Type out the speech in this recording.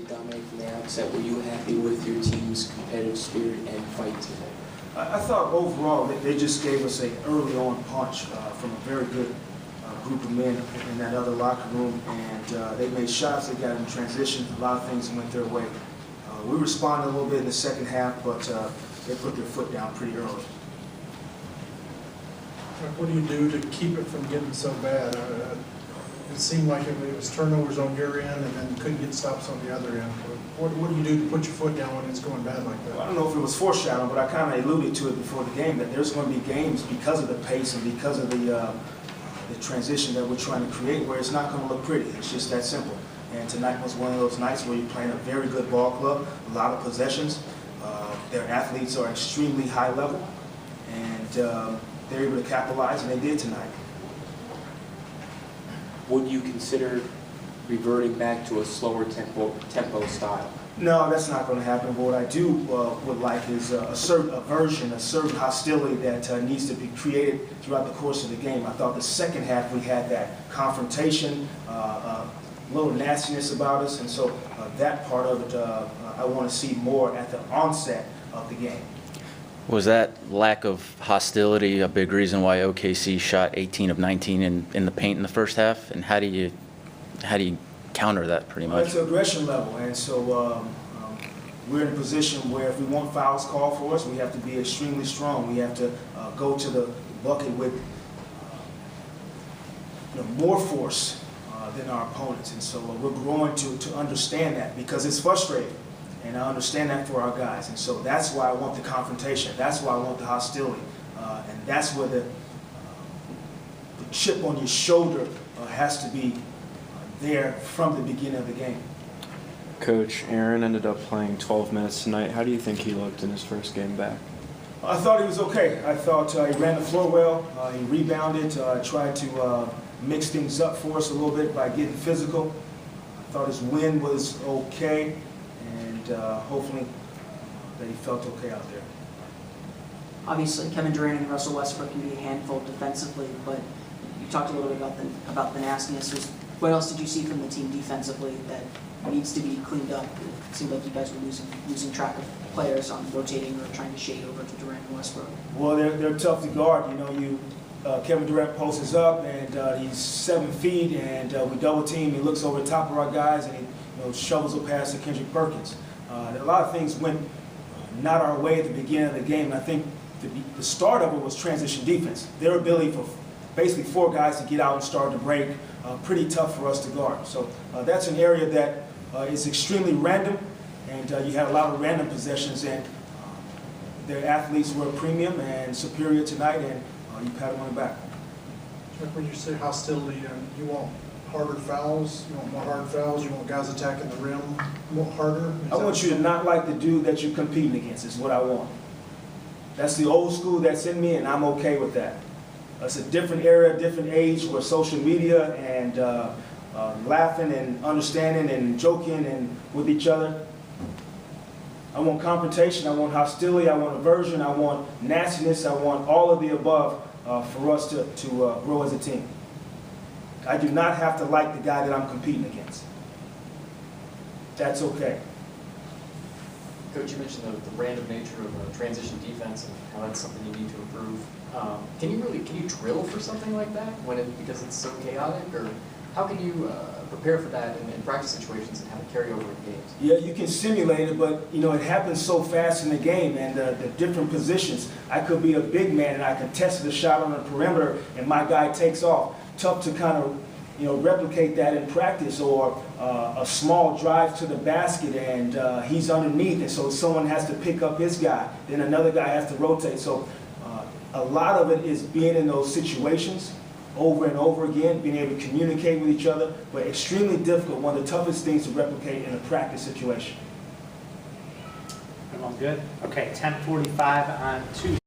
Dominic, from the outset, were you happy with your team's competitive spirit and fight today? I thought overall they just gave us an early on punch from a very good group of men in that other locker room, and they made shots, they got in transition, a lot of things went their way. We responded a little bit in the second half, but they put their foot down pretty early. What do you do to keep it from getting so bad? It seemed like it was turnovers on your end and then couldn't get stops on the other end. What do you do to put your foot down when it's going bad like that? Well, I don't know if it was foreshadowing, but I kind of alluded to it before the game that there's going to be games because of the pace and because of the transition that we're trying to create where it's not going to look pretty. It's just that simple. And tonight was one of those nights where you're playing a very good ball club, a lot of possessions. Their athletes are extremely high level, and they're able to capitalize, and they did tonight. Would you consider reverting back to a slower tempo style? No, that's not going to happen. But what I do would like is a certain aversion, a certain hostility that needs to be created throughout the course of the game. I thought the second half we had that confrontation, a little nastiness about us, and so that part of it I want to see more at the onset of the game. Was that lack of hostility a big reason why OKC shot 18 of 19 in the paint in the first half? And how do you counter that pretty much? It's an aggression level, and so we're in a position where if we want fouls called for us, we have to be extremely strong. We have to go to the bucket with more force than our opponents, and so we're growing to understand that because it's frustrating. And I understand that for our guys. And so that's why I want the confrontation. That's why I want the hostility. And that's where the chip on your shoulder has to be there from the beginning of the game. Coach, Aaron ended up playing 12 minutes tonight. How do you think he looked in his first game back? I thought he was okay. I thought he ran the floor well. He rebounded, tried to mix things up for us a little bit by getting physical. I thought his win was okay. And hopefully that he felt okay out there. Obviously, Kevin Durant and Russell Westbrook can be a handful defensively, but you talked a little bit about the nastiness. What else did you see from the team defensively that needs to be cleaned up? It seemed like you guys were losing track of players on rotating or trying to shade over to Durant and Westbrook. Well, they're tough to guard. Kevin Durant posts up, and he's 7 feet, and we double team. He looks over the top of our guys, and he shovels a pass to Kendrick Perkins. A lot of things went not our way at the beginning of the game, and I think the start of it was transition defense. Their ability for basically 4 guys to get out and start to break, pretty tough for us to guard. So that's an area that is extremely random, and you had a lot of random possessions, and their athletes were a premium and superior tonight, and you pat them on the back. When you say hostility, you want harder fouls, you want more hard fouls, you want guys attacking the rim more harder? I want you to not like the dude that you're competing against is what I want. That's the old school that's in me, and I'm okay with that. It's a different era, different age where social media and laughing and understanding and joking and with each other. I want confrontation, I want hostility, I want aversion, I want nastiness, I want all of the above for us to grow as a team. I do not have to like the guy that I'm competing against. That's okay. Coach, you mentioned the random nature of transition defense and how that's something you need to improve. Can you drill for something like that because it's so chaotic, or how can you prepare for that in practice situations and have it carry over in games? Yeah, you can simulate it, but it happens so fast in the game, and the different positions. I could be a big man and I contest the shot on the perimeter, and my guy takes off. Tough to kind of replicate that in practice, or a small drive to the basket and he's underneath, and so someone has to pick up his guy, then another guy has to rotate. So a lot of it is being in those situations over and over again, being able to communicate with each other, but extremely difficult, one of the toughest things to replicate in a practice situation. Everyone good? Okay, 10:45 on Tuesday.